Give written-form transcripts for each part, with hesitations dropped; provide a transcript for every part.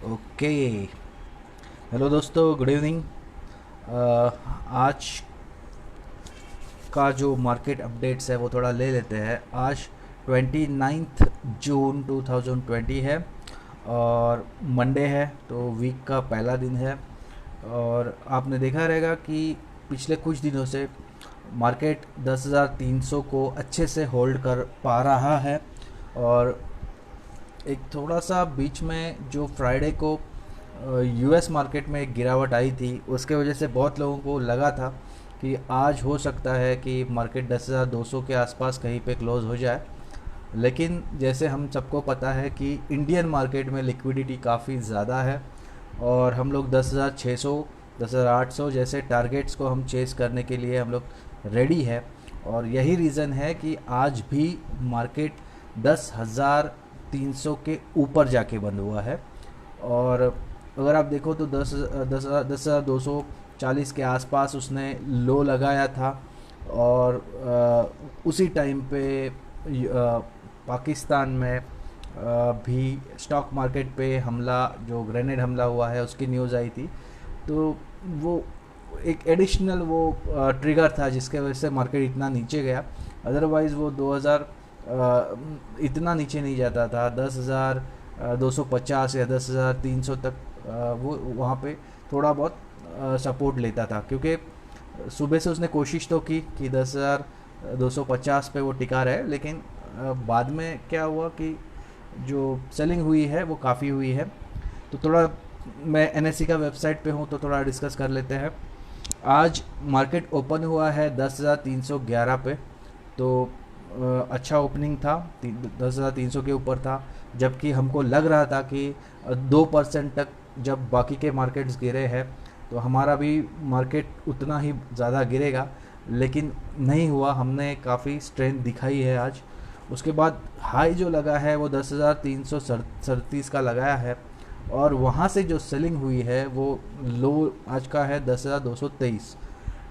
Okay. Hello दोस्तों, good evening. आज का जो मार्केट अपडेट्स है वो थोड़ा ले लेते हैं। आज 29 जून 2020 है और मंडे है, तो वीक का पहला दिन है। और आपने देखा रहेगा कि पिछले कुछ दिनों से मार्केट 10,300 को अच्छे से होल्ड कर पा रहा है। और एक थोड़ा सा बीच में जो फ्राइडे को यूएस मार्केट में एक गिरावट आई थी, उसके वजह से बहुत लोगों को लगा था कि आज हो सकता है कि मार्केट 10,200 के आसपास कहीं पे क्लोज़ हो जाए। लेकिन जैसे हम सबको पता है कि इंडियन मार्केट में लिक्विडिटी काफ़ी ज़्यादा है और हम लोग 10,600 10,800 जैसे टारगेट्स को हम चेस करने के लिए हम लोग रेडी है। और यही रीज़न है कि आज भी मार्केट 10,300 के ऊपर जाके बंद हुआ है। और अगर आप देखो तो 10,240 के आसपास उसने लो लगाया था। और उसी टाइम पे पाकिस्तान में भी स्टॉक मार्केट पे हमला, जो ग्रेनेड हमला हुआ है, उसकी न्यूज़ आई थी। तो वो एक एडिशनल वो ट्रिगर था जिसके वजह से मार्केट इतना नीचे गया। अदरवाइज़ वो 2000 इतना नीचे नहीं जाता था। 10,250 या 10,300 तक वो वहाँ पे थोड़ा बहुत सपोर्ट लेता था, क्योंकि सुबह से उसने कोशिश तो की कि 10,250 पे वो टिका रहे। लेकिन बाद में क्या हुआ कि जो सेलिंग हुई है वो काफ़ी हुई है। तो थोड़ा मैं एनएससी का वेबसाइट पे हूँ तो थोड़ा डिस्कस कर लेते हैं। आज मार्केट ओपन हुआ है 10,311 पे। तो अच्छा ओपनिंग था, 10,300 के ऊपर था। जबकि हमको लग रहा था कि 2% तक जब बाकी के मार्केट्स गिरे हैं तो हमारा भी मार्केट उतना ही ज़्यादा गिरेगा, लेकिन नहीं हुआ। हमने काफ़ी स्ट्रेंथ दिखाई है आज। उसके बाद हाई जो लगा है वो 10,337 का लगाया है। और वहाँ से जो सेलिंग हुई है वो लो आज का है 10,223।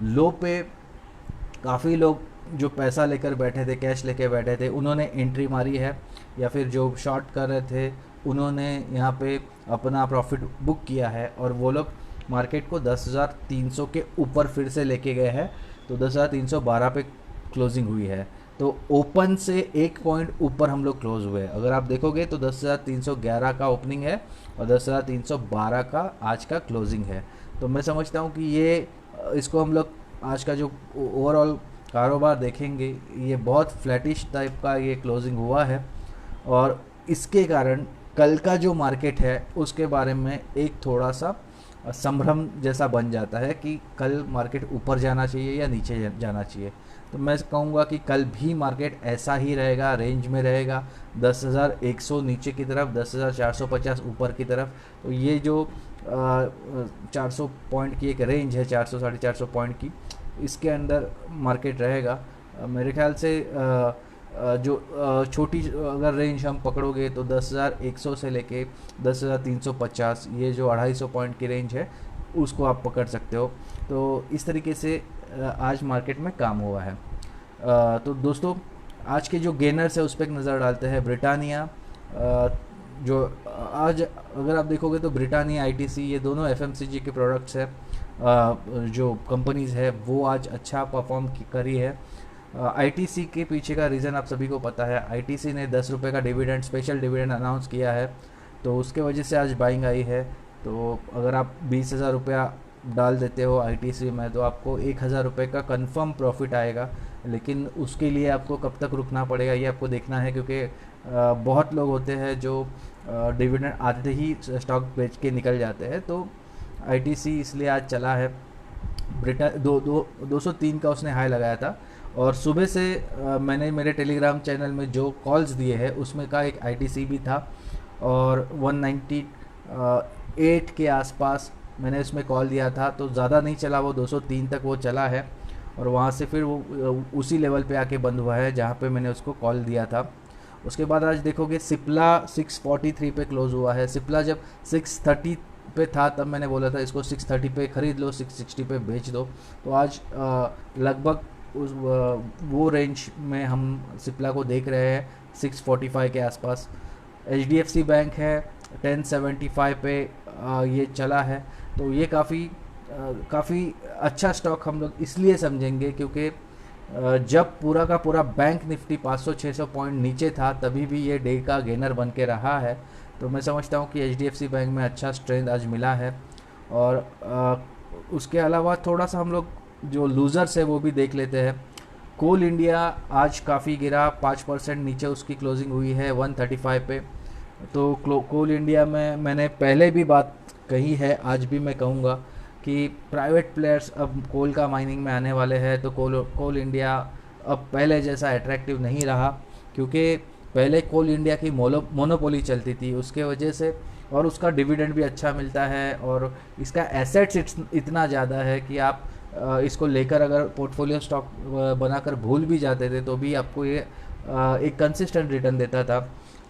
लो पे काफ़ी लोग जो पैसा लेकर बैठे थे, कैश लेके बैठे थे, उन्होंने एंट्री मारी है, या फिर जो शॉर्ट कर रहे थे उन्होंने यहाँ पे अपना प्रॉफिट बुक किया है। और वो लोग मार्केट को 10,300 के ऊपर फिर से लेके गए हैं। तो 10,312 पे क्लोजिंग हुई है। तो ओपन से एक पॉइंट ऊपर हम लोग क्लोज हुए। अगर आप देखोगे तो 10,311 का ओपनिंग है और 10,312 का आज का क्लोजिंग है। तो मैं समझता हूँ कि ये इसको हम लोग आज का जो ओवरऑल कारोबार देखेंगे, ये बहुत फ्लैटिश टाइप का ये क्लोजिंग हुआ है। और इसके कारण कल का जो मार्केट है उसके बारे में एक थोड़ा सा संभ्रम जैसा बन जाता है कि कल मार्केट ऊपर जाना चाहिए या नीचे जाना चाहिए। तो मैं कहूँगा कि कल भी मार्केट ऐसा ही रहेगा, रेंज में रहेगा, 10,100 नीचे की तरफ, 10,450 ऊपर की तरफ। तो ये जो 400 पॉइंट की एक रेंज है, 400 450 पॉइंट की, इसके अंदर मार्केट रहेगा। मेरे ख्याल से जो छोटी अगर रेंज हम पकड़ोगे तो 10,100 से लेके 10,350, ये जो 250 पॉइंट की रेंज है उसको आप पकड़ सकते हो। तो इस तरीके से आज मार्केट में काम हुआ है। तो दोस्तों, आज के जो गेनर्स है उस पर एक नज़र डालते हैं। ब्रिटानिया, जो आज अगर आप देखोगे तो ब्रिटानिया, आईटीसी, ये दोनों एफएमसीजी के प्रोडक्ट्स है। जो कंपनीज़ है वो आज अच्छा परफॉर्म करी है। आईटीसी के पीछे का रीज़न आप सभी को पता है। आईटीसी ने 10 रुपये का डिविडेंड, स्पेशल डिविडेंड अनाउंस किया है, तो उसके वजह से आज बाइंग आई है। तो अगर आप 20,000 रुपया डाल देते हो आईटीसी में तो आपको 1,000 रुपये का कंफर्म प्रॉफिट आएगा। लेकिन उसके लिए आपको कब तक रुकना पड़ेगा ये आपको देखना है, क्योंकि बहुत लोग होते हैं जो डिविडेंड आते ही स्टॉक बेच के निकल जाते हैं। तो आईटीसी इसलिए आज चला है। ब्रिटा दो दो 203 का उसने हाई लगाया था। और सुबह से मैंने मेरे टेलीग्राम चैनल में जो कॉल्स दिए हैं उसमें का एक आईटीसी भी था। और 198 के आसपास मैंने उसमें कॉल दिया था, तो ज़्यादा नहीं चला, वो 203 तक वो चला है। और वहाँ से फिर वो उसी लेवल पे आके बंद हुआ है जहाँ पे मैंने उसको कॉल दिया था। उसके बाद आज देखोगे सिप्ला 643 पे क्लोज़ हुआ है। सिप्ला जब 630 पे था तब मैंने बोला था इसको 630 पे ख़रीद लो, 660 पे बेच दो। तो आज लगभग उस वो रेंज में हम सिप्ला को देख रहे हैं, 645 के आसपास। H D F C bank है, 1075 पे ये चला है। तो ये काफ़ी अच्छा स्टॉक हम लोग इसलिए समझेंगे क्योंकि जब पूरा का पूरा बैंक निफ्टी 500-600 पॉइंट नीचे था तभी भी ये डे का गेनर बन के रहा है। तो मैं समझता हूँ कि एचडीएफसी बैंक में अच्छा स्ट्रेंथ आज मिला है। और उसके अलावा थोड़ा सा हम लोग जो लूज़र्स है वो भी देख लेते हैं। कोल इंडिया आज काफ़ी गिरा, 5% नीचे उसकी क्लोजिंग हुई है 135 पे। तो कोल इंडिया में मैंने पहले भी बात कही है, आज भी मैं कहूँगा कि प्राइवेट प्लेयर्स अब कोल का माइनिंग में आने वाले हैं। तो कोल इंडिया अब पहले जैसा अट्रैक्टिव नहीं रहा, क्योंकि पहले कोल इंडिया की मोनोपोली चलती थी उसके वजह से, और उसका डिविडेंड भी अच्छा मिलता है और इसका एसेट्स इतना ज़्यादा है कि आप इसको लेकर अगर पोर्टफोलियो स्टॉक बनाकर भूल भी जाते थे तो भी आपको ये एक कंसिस्टेंट रिटर्न देता था।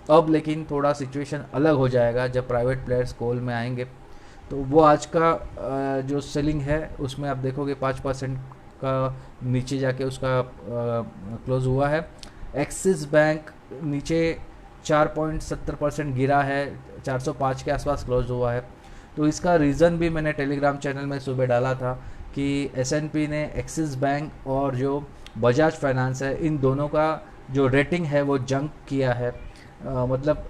अब लेकिन थोड़ा सिचुएशन अलग हो जाएगा जब प्राइवेट प्लेयर्स कोल में आएंगे। तो वो आज का जो सेलिंग है उसमें आप देखोगे 5% का नीचे जाके उसका क्लोज हुआ है। एक्सिस बैंक नीचे 4.70% गिरा है, 405 के आसपास क्लोज हुआ है। तो इसका रीज़न भी मैंने टेलीग्राम चैनल में सुबह डाला था कि एसएनपी ने एक्सिस बैंक और जो बजाज फाइनेंस है इन दोनों का जो रेटिंग है वो जंक किया है। मतलब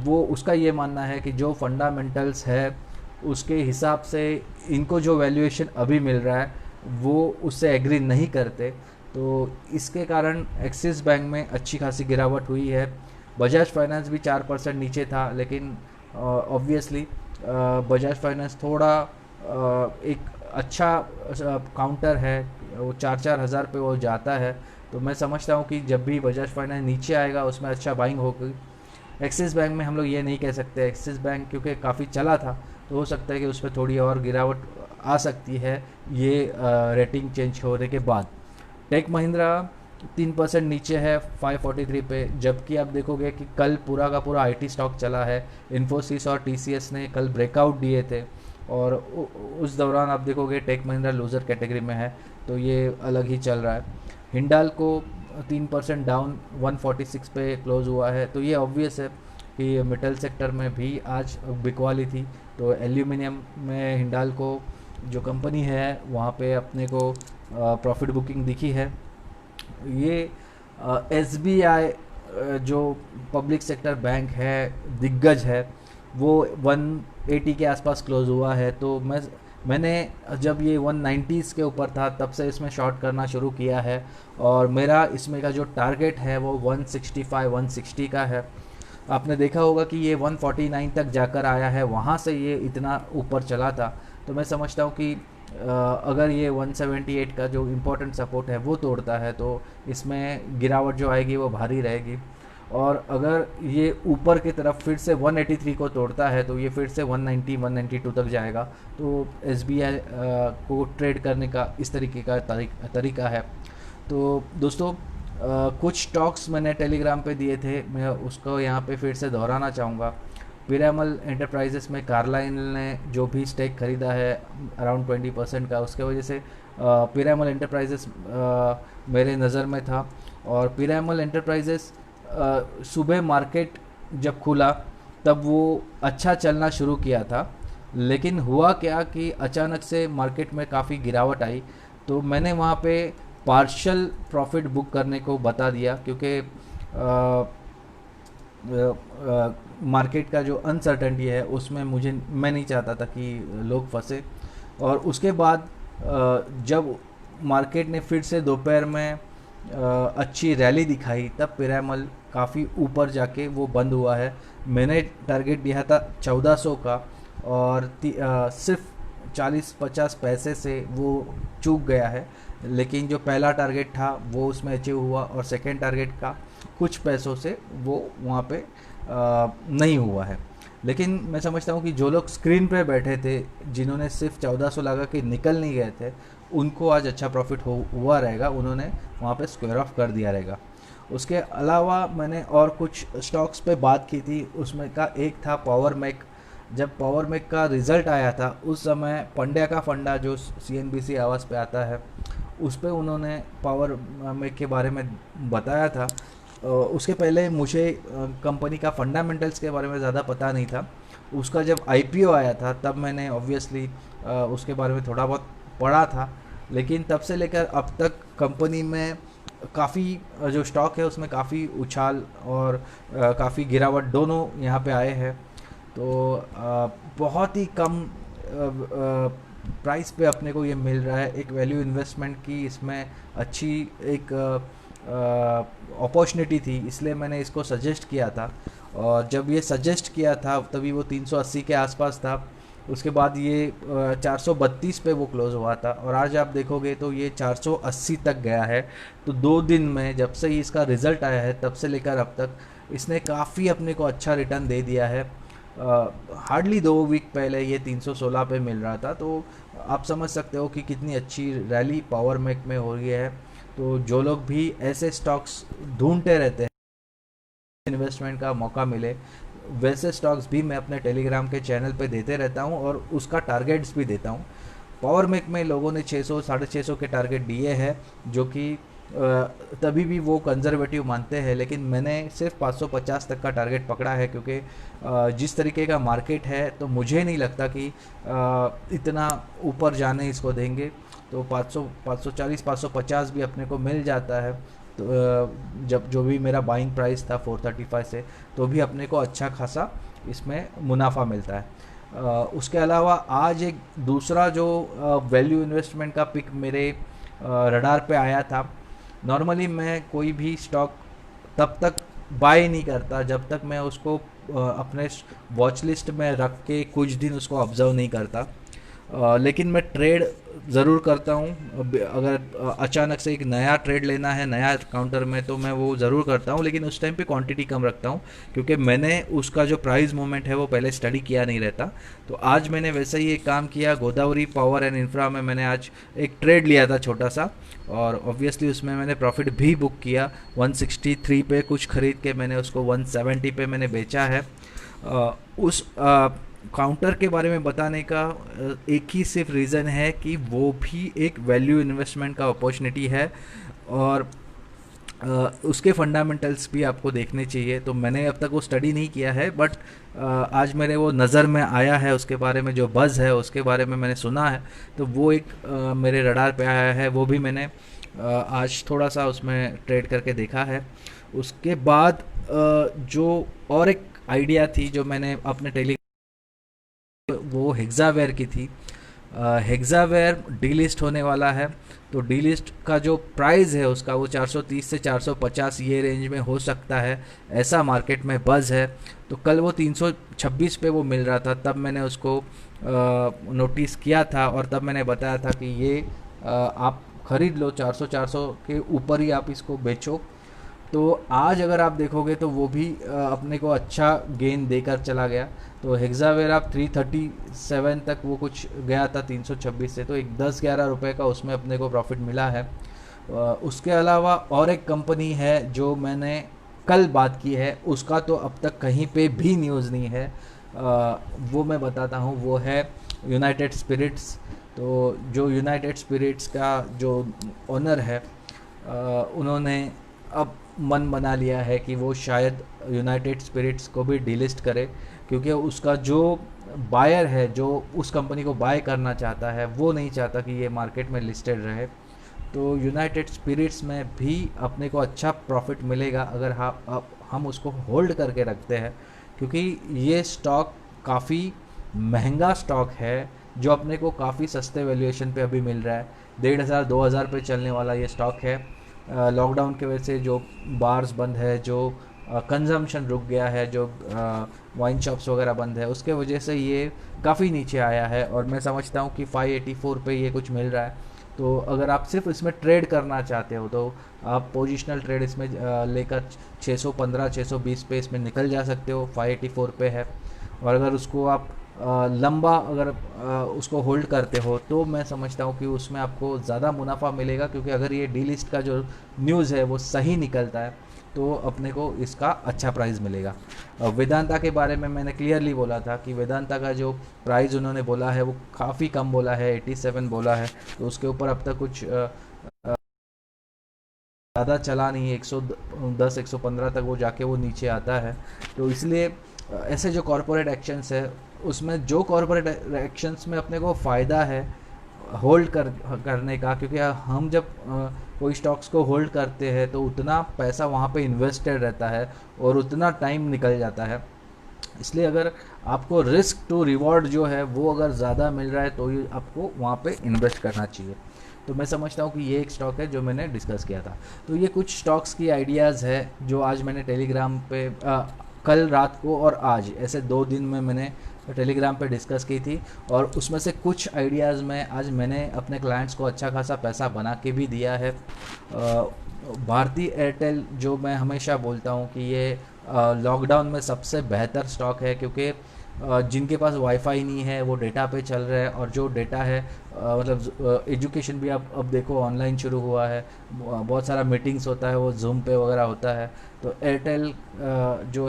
वो उसका ये मानना है कि जो फंडामेंटल्स है उसके हिसाब से इनको जो वैल्यूएशन अभी मिल रहा है वो उससे एग्री नहीं करते। तो इसके कारण एक्सिस बैंक में अच्छी खासी गिरावट हुई है। बजाज फाइनेंस भी 4% नीचे था, लेकिन ऑब्वियसली बजाज फाइनेंस थोड़ा एक अच्छा काउंटर है, वो 4-4 हज़ार पे वो जाता है। तो मैं समझता हूँ कि जब भी बजाज फाइनेंस नीचे आएगा उसमें अच्छा बाइंग होगी। एक्सिस बैंक में हम लोग ये नहीं कह सकते, एक्सिस बैंक क्योंकि काफ़ी चला था तो हो सकता है कि उस पर थोड़ी और गिरावट आ सकती है ये रेटिंग चेंज होने के बाद। टेक महिंद्रा 3% नीचे है 543 पे, जबकि आप देखोगे कि कल पूरा का पूरा आईटी स्टॉक चला है। इन्फोसिस और टीसीएस ने कल ब्रेकआउट दिए थे और उस दौरान आप देखोगे टेक महिंद्रा लूज़र कैटेगरी में है, तो ये अलग ही चल रहा है। हिंडाल्को 3% डाउन 146 पे क्लोज हुआ है। तो ये ऑब्वियस है कि मेटल सेक्टर में भी आज बिकवाली थी। तो एल्यूमिनियम में हिंडाल्को जो कंपनी है वहाँ पे अपने को प्रॉफिट बुकिंग दिखी है। ये एसबीआई जो पब्लिक सेक्टर बैंक है, दिग्गज है, वो 180 के आसपास क्लोज हुआ है। तो मैंने जब ये 190s के ऊपर था तब से इसमें शॉर्ट करना शुरू किया है और मेरा इसमें का जो टारगेट है वो 165-160 का है। आपने देखा होगा कि ये 149 तक जाकर आया है, वहाँ से ये इतना ऊपर चला था। तो मैं समझता हूँ कि अगर ये 178 का जो इम्पोर्टेंट सपोर्ट है वो तोड़ता है तो इसमें गिरावट जो आएगी वो भारी रहेगी। और अगर ये ऊपर की तरफ फिर से 183 को तोड़ता है तो ये फिर से 190-192 तक जाएगा। तो एसबीआई को ट्रेड करने का इस तरीके का तरीका है। तो दोस्तों कुछ स्टॉक्स मैंने टेलीग्राम पे दिए थे, मैं उसको यहाँ पे फिर से दोहराना चाहूँगा। पिरामल एंटरप्राइजेस में कार्लाइन ने जो भी स्टेक खरीदा है अराउंड 20% का, उसके वजह से पिरामल एंटरप्राइजेस मेरे नज़र में था। और पिरामल एंटरप्राइजेस सुबह मार्केट जब खुला तब वो अच्छा चलना शुरू किया था, लेकिन हुआ क्या कि अचानक से मार्केट में काफ़ी गिरावट आई। तो मैंने वहाँ पे पार्शियल प्रॉफिट बुक करने को बता दिया, क्योंकि मार्केट का जो अनसर्टेनिटी है उसमें मैं नहीं चाहता था कि लोग फंसे। और उसके बाद जब मार्केट ने फिर से दोपहर में अच्छी रैली दिखाई तब पिरामल काफ़ी ऊपर जाके वो बंद हुआ है। मैंने टारगेट दिया था 1400 का और सिर्फ 40-50 पैसे से वो चूक गया है, लेकिन जो पहला टारगेट था वो उसमें अचीव हुआ और सेकेंड टारगेट का कुछ पैसों से वो वहाँ पे नहीं हुआ है। लेकिन मैं समझता हूँ कि जो लोग स्क्रीन पे बैठे थे, जिन्होंने सिर्फ 1400 लगा के निकल नहीं गए थे, उनको आज अच्छा प्रॉफिट हुआ रहेगा, उन्होंने वहाँ पे स्क्वायर ऑफ कर दिया रहेगा। उसके अलावा मैंने और कुछ स्टॉक्स पे बात की थी, उसमें का एक था पावर मैक। जब पावर मैक का रिज़ल्ट आया था उस समय पंड्या का फंडा जो CNBC आवाज़ पे आता है उस पर उन्होंने पावर मैक के बारे में बताया था उसके पहले मुझे कंपनी का फंडामेंटल्स के बारे में ज़्यादा पता नहीं था। उसका जब आईपीओ आया था तब मैंने ऑब्वियसली उसके बारे में थोड़ा बहुत पढ़ा था, लेकिन तब से लेकर अब तक कंपनी में काफ़ी जो स्टॉक है उसमें काफ़ी उछाल और काफ़ी गिरावट दोनों यहाँ पे आए हैं। तो बहुत ही कम प्राइस पे अपने को ये मिल रहा है, एक वैल्यू इन्वेस्टमेंट की इसमें अच्छी एक अपॉर्चुनिटी थी, इसलिए मैंने इसको सजेस्ट किया था। और जब ये सजेस्ट किया था तभी वो 380 के आसपास था। उसके बाद ये 432 पे वो क्लोज हुआ था और आज आप देखोगे तो ये 480 तक गया है। तो 2 दिन में जब से ही इसका रिज़ल्ट आया है तब से लेकर अब तक इसने काफ़ी अपने को अच्छा रिटर्न दे दिया है। हार्डली 2 वीक पहले ये 316 पे मिल रहा था, तो आप समझ सकते हो कि कितनी अच्छी रैली पावर मेक में हो रही है। तो जो लोग भी ऐसे स्टॉक्स ढूंढते रहते हैं इन्वेस्टमेंट का मौका मिले, वैसे स्टॉक्स भी मैं अपने टेलीग्राम के चैनल पे देते रहता हूँ और उसका टारगेट्स भी देता हूँ। पावर मेक में लोगों ने 600 650 के टारगेट दिए हैं, जो कि तभी भी वो कंजर्वेटिव मानते हैं, लेकिन मैंने सिर्फ 550 तक का टारगेट पकड़ा है, क्योंकि जिस तरीके का मार्केट है तो मुझे नहीं लगता कि इतना ऊपर जाने इसको देंगे। तो 500 540 550 भी अपने को मिल जाता है। तो जब जो भी मेरा बाइंग प्राइस था 435 से, तो भी अपने को अच्छा खासा इसमें मुनाफा मिलता है। उसके अलावा आज एक दूसरा जो वैल्यू इन्वेस्टमेंट का पिक मेरे रडार पे आया था। नॉर्मली मैं कोई भी स्टॉक तब तक बाय नहीं करता जब तक मैं उसको अपने वॉच लिस्ट में रख के कुछ दिन उसको ऑब्जर्व नहीं करता। लेकिन मैं ट्रेड ज़रूर करता हूँ। अगर अचानक से एक नया ट्रेड लेना है नया काउंटर में तो मैं वो ज़रूर करता हूँ, लेकिन उस टाइम पे क्वांटिटी कम रखता हूँ, क्योंकि मैंने उसका जो प्राइस मूवमेंट है वो पहले स्टडी किया नहीं रहता। तो आज मैंने वैसे ही एक काम किया, गोदावरी पावर एंड इंफ्रा में मैंने आज एक ट्रेड लिया था छोटा सा, और ऑब्वियसली उसमें मैंने प्रॉफिट भी बुक किया। 163 पे कुछ खरीद के मैंने उसको 170 पे मैंने बेचा है। उस काउंटर के बारे में बताने का एक ही सिर्फ रीज़न है कि वो भी एक वैल्यू इन्वेस्टमेंट का अपॉर्चुनिटी है, और उसके फंडामेंटल्स भी आपको देखने चाहिए। तो मैंने अब तक वो स्टडी नहीं किया है, बट आज मेरे वो नज़र में आया है, उसके बारे में जो बज़ है उसके बारे में मैंने सुना है, तो वो एक मेरे रडार पे आया है, वो भी मैंने आज थोड़ा सा उसमें ट्रेड करके देखा है। उसके बाद जो और एक आइडिया थी जो मैंने अपने टेली वो हेक्सावेयर की थी। हेक्सावेयर डीलिस्ट होने वाला है, तो डीलिस्ट का जो प्राइस है उसका वो 430 से 450 ये रेंज में हो सकता है, ऐसा मार्केट में बज़ है। तो कल वो 326 पे वो मिल रहा था, तब मैंने उसको नोटिस किया था और तब मैंने बताया था कि ये आप ख़रीद लो, 400 के ऊपर ही आप इसको बेचो। तो आज अगर आप देखोगे तो वो भी अपने को अच्छा गेन देकर चला गया। तो हेक्सावेयर आप 337 तक वो कुछ गया था 326 से, तो एक 10-11 रुपए का उसमें अपने को प्रॉफिट मिला है। उसके अलावा और एक कंपनी है जो मैंने कल बात की है, उसका तो अब तक कहीं पे भी न्यूज़ नहीं है। वो मैं बताता हूँ, वो है यूनाइटेड स्पिरिट्स। तो जो यूनाइटेड स्पिरिट्स का जो ओनर है, उन्होंने अब मन बना लिया है कि वो शायद यूनाइटेड स्पिरिट्स को भी डिलिस्ट करे, क्योंकि उसका जो बायर है जो उस कंपनी को बाय करना चाहता है वो नहीं चाहता कि ये मार्केट में लिस्टेड रहे। तो यूनाइटेड स्पिरिट्स में भी अपने को अच्छा प्रॉफिट मिलेगा अगर हम उसको होल्ड करके रखते हैं, क्योंकि ये स्टॉक काफ़ी महंगा स्टॉक है जो अपने को काफ़ी सस्ते वैल्यूएशन पे अभी मिल रहा है। 1,500-2,000 पे चलने वाला ये स्टॉक है। लॉकडाउन की वजह से जो बार्स बंद है, जो कंजम्पशन रुक गया है, जो वाइन शॉप्स वगैरह बंद है, उसके वजह से ये काफ़ी नीचे आया है, और मैं समझता हूँ कि 584 पे ये कुछ मिल रहा है। तो अगर आप सिर्फ इसमें ट्रेड करना चाहते हो तो आप पोजिशनल ट्रेड इसमें लेकर 615 620 पे इसमें निकल जा सकते हो, 584 पे है। और अगर उसको आप लंबा अगर उसको होल्ड करते हो तो मैं समझता हूँ कि उसमें आपको ज़्यादा मुनाफा मिलेगा, क्योंकि अगर ये डी लिस्ट का जो न्यूज़ है वो सही निकलता है तो अपने को इसका अच्छा प्राइस मिलेगा। वेदांता के बारे में मैंने क्लियरली बोला था कि वेदांता का जो प्राइस उन्होंने बोला है वो काफ़ी कम बोला है, 87 बोला है, तो उसके ऊपर अब तक कुछ ज़्यादा चला नहीं, 110 115 तक वो जाके वो नीचे आता है। तो इसलिए ऐसे जो कॉरपोरेट एक्शंस है, उसमें जो कॉरपोरेट एक्शंस में अपने को फ़ायदा है होल्ड करने का, क्योंकि हम जब कोई स्टॉक्स को होल्ड करते हैं तो उतना पैसा वहाँ पे इन्वेस्टेड रहता है और उतना टाइम निकल जाता है। इसलिए अगर आपको रिस्क टू रिवॉर्ड जो है वो अगर ज़्यादा मिल रहा है तो ये आपको वहाँ पे इन्वेस्ट करना चाहिए। तो मैं समझता हूँ कि ये एक स्टॉक है जो मैंने डिस्कस किया था। तो ये कुछ स्टॉक्स की आइडियाज़ है जो आज मैंने टेलीग्राम पे कल रात को और आज ऐसे 2 दिन में मैंने टेलीग्राम पे डिस्कस की थी, और उसमें से कुछ आइडियाज़ में आज मैंने अपने क्लाइंट्स को अच्छा खासा पैसा बना के भी दिया है। भारती एयरटेल जो मैं हमेशा बोलता हूँ कि ये लॉकडाउन में सबसे बेहतर स्टॉक है, क्योंकि जिनके पास वाईफाई नहीं है वो डेटा पे चल रहा है, और जो डेटा है मतलब एजुकेशन भी आप अब देखो ऑनलाइन शुरू हुआ है, बहुत सारा मीटिंग्स होता है वो जूम पे वगैरह होता है। तो एयरटेल जो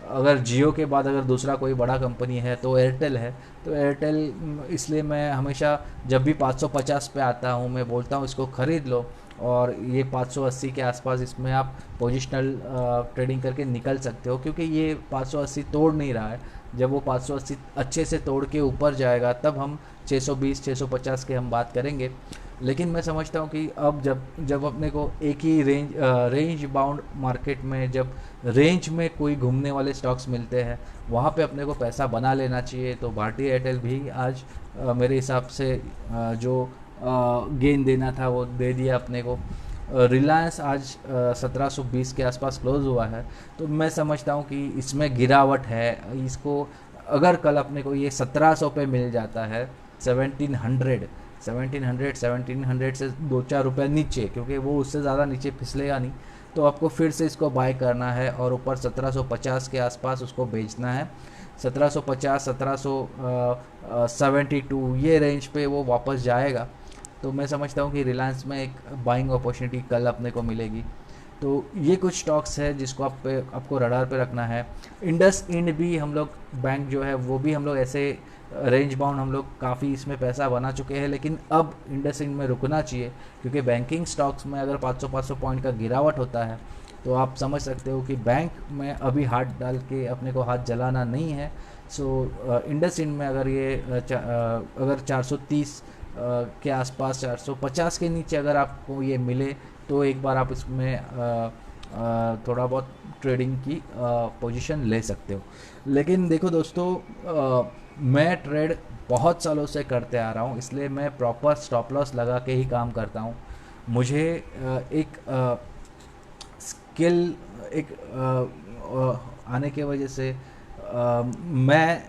अगर जियो के बाद अगर दूसरा कोई बड़ा कंपनी है तो एयरटेल है। तो एयरटेल इसलिए मैं हमेशा जब भी 550 पे आता हूँ मैं बोलता हूँ इसको ख़रीद लो, और ये 580 के आसपास इसमें आप पोजिशनल ट्रेडिंग करके निकल सकते हो, क्योंकि ये 580 तोड़ नहीं रहा है। जब वो 580 अच्छे से तोड़ के ऊपर जाएगा तब हम 620 650 के हम बात करेंगे। लेकिन मैं समझता हूँ कि अब जब जब अपने को एक ही रेंज बाउंड मार्केट में जब रेंज में कोई घूमने वाले स्टॉक्स मिलते हैं वहाँ पे अपने को पैसा बना लेना चाहिए। तो भारतीय एयरटेल भी आज मेरे हिसाब से जो गेन देना था वो दे दिया अपने को। रिलायंस आज 1720 के आसपास क्लोज हुआ है। तो मैं समझता हूँ कि इसमें गिरावट है। इसको अगर कल अपने को ये 1700 पे मिल जाता है, 1700 से 2-4 रुपये नीचे, क्योंकि वो उससे ज़्यादा नीचे फिसलेगा नहीं, तो आपको फिर से इसको बाय करना है और ऊपर 1750 के आसपास उसको बेचना है। 1750 1772 ये रेंज पे वो वापस जाएगा। तो मैं समझता हूँ कि रिलायंस में एक बाइंग अपॉर्चुनिटी कल अपने को मिलेगी। तो ये कुछ स्टॉक्स है जिसको आपको रडार पे रखना है। इंडस इंड भी हम लोग बैंक जो है वो भी हम लोग ऐसे रेंज बाउंड हम लोग काफ़ी इसमें पैसा बना चुके हैं, लेकिन अब इंडस इंड में रुकना चाहिए, क्योंकि बैंकिंग स्टॉक्स में अगर 500 पॉइंट का गिरावट होता है तो आप समझ सकते हो कि बैंक में अभी हाथ डाल के अपने को हाथ जलाना नहीं है। सो इंडस इंड में अगर ये अगर 430 के आसपास 450 के नीचे अगर आपको ये मिले तो एक बार आप इसमें थोड़ा बहुत ट्रेडिंग की पोजीशन ले सकते हो। लेकिन देखो दोस्तों, मैं ट्रेड बहुत सालों से करते आ रहा हूँ, इसलिए मैं प्रॉपर स्टॉप लॉस लगा के ही काम करता हूँ। मुझे एक स्किल एक आने के वजह से मैं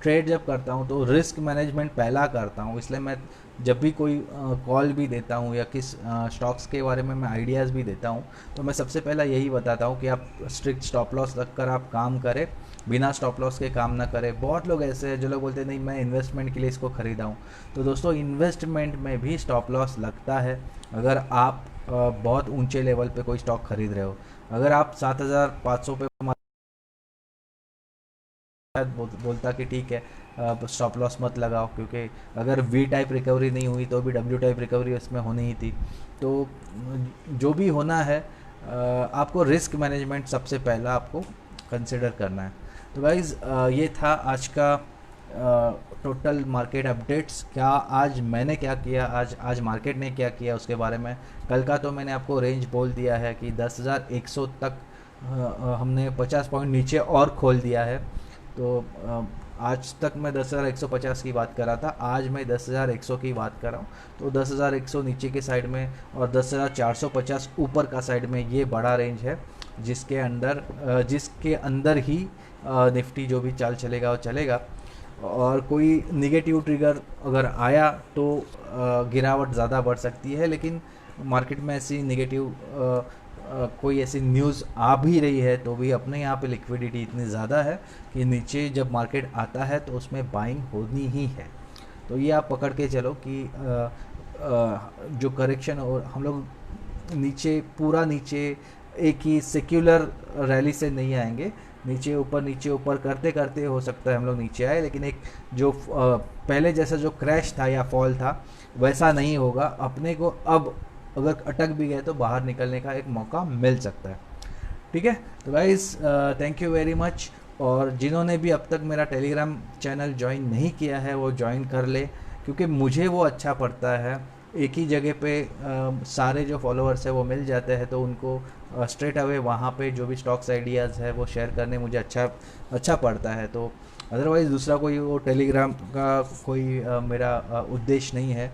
ट्रेड जब करता हूँ तो रिस्क मैनेजमेंट पहला करता हूँ। इसलिए मैं जब भी कोई कॉल भी देता हूँ या किस स्टॉक्स के बारे में मैं आइडियाज़ भी देता हूँ तो मैं सबसे पहला यही बताता हूँ कि आप स्ट्रिक्ट स्टॉप लॉस रख कर आप काम करें, बिना स्टॉप लॉस के काम ना करें। बहुत लोग ऐसे हैं जो लोग बोलते हैं नहीं मैं इन्वेस्टमेंट के लिए इसको ख़रीदा हूँ। तो दोस्तों, इन्वेस्टमेंट में भी स्टॉप लॉस लगता है अगर आप बहुत ऊंचे लेवल पे कोई स्टॉक खरीद रहे हो। अगर आप 7500 पे बोलता कि ठीक है स्टॉप लॉस मत लगाओ, क्योंकि अगर वी टाइप रिकवरी नहीं हुई तो भी डब्ल्यू टाइप रिकवरी उसमें होनी ही थी। तो जो भी होना है आपको रिस्क मैनेजमेंट सबसे पहला आपको कंसिडर करना है। तो गाइज़, ये था आज का टोटल मार्केट अपडेट्स। क्या आज मैंने क्या किया, आज मार्केट ने क्या किया उसके बारे में। कल का तो मैंने आपको रेंज बोल दिया है कि 10,100 तक हमने 50 पॉइंट नीचे और खोल दिया है। तो आज तक मैं 10,150 की बात कर रहा था, आज मैं 10,100 की बात कर रहा हूँ। तो 10,100 नीचे के साइड में और 10,450 ऊपर का साइड में ये बड़ा रेंज है, जिसके अंदर ही निफ्टी जो भी चाल चलेगा वो चलेगा। और कोई निगेटिव ट्रिगर अगर आया तो गिरावट ज़्यादा बढ़ सकती है, लेकिन मार्केट में ऐसी निगेटिव कोई ऐसी न्यूज़ आ भी रही है तो भी अपने यहाँ पे लिक्विडिटी इतनी ज़्यादा है कि नीचे जब मार्केट आता है तो उसमें बाइंग होनी ही है। तो ये आप पकड़ के चलो कि जो करेक्शन और हम लोग पूरा नीचे एक ही सेक्युलर रैली से नहीं आएंगे। नीचे ऊपर करते करते हो सकता है हम लोग नीचे आए, लेकिन एक जो पहले जैसा जो क्रैश था या फॉल था वैसा नहीं होगा। अपने को अब अगर अटक भी गए तो बाहर निकलने का एक मौका मिल सकता है। ठीक है, तो guys thank you very much. और जिन्होंने भी अब तक मेरा टेलीग्राम चैनल ज्वाइन नहीं किया है वो ज्वाइन कर ले, क्योंकि मुझे वो अच्छा पड़ता है। एक ही जगह पे सारे जो फॉलोअर्स है वो मिल जाते हैं, तो उनको स्ट्रेट अवे वहाँ पे जो भी स्टॉक्स आइडियाज़ है वो शेयर करने मुझे अच्छा पड़ता है। तो अदरवाइज़ दूसरा कोई वो टेलीग्राम का कोई मेरा उद्देश्य नहीं है।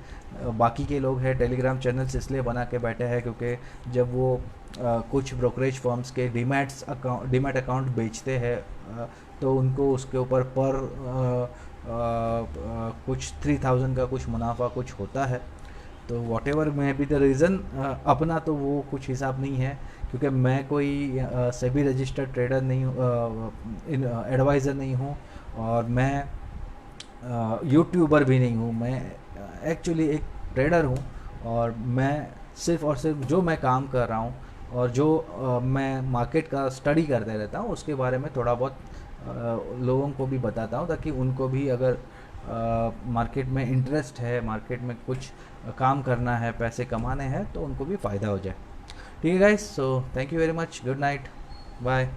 बाकी के लोग हैं टेलीग्राम चैनल्स इसलिए बना के बैठे हैं क्योंकि जब वो कुछ ब्रोकरेज फर्म्स के डीमैट अकाउंट बेचते हैं तो उनको उसके ऊपर पर कुछ 3000 का कुछ मुनाफा कुछ होता है। तो what ever may be the reason, अपना तो वो कुछ हिसाब नहीं है, क्योंकि मैं कोई सेबी रजिस्टर्ड ट्रेडर नहीं हूँ, एडवाइज़र नहीं हूँ, और मैं यूट्यूबर भी नहीं हूँ। मैं एक्चुअली एक ट्रेडर हूँ, और मैं सिर्फ और सिर्फ जो मैं काम कर रहा हूँ और जो मैं मार्केट का स्टडी करते रहता हूँ उसके बारे में थोड़ा बहुत लोगों को भी बताता हूँ, ताकि उनको भी अगर मार्केट में इंटरेस्ट है, मार्केट में कुछ काम करना है, पैसे कमाने हैं, तो उनको भी फ़ायदा हो जाए। ठीक है guys, so thank you very much, good night, bye.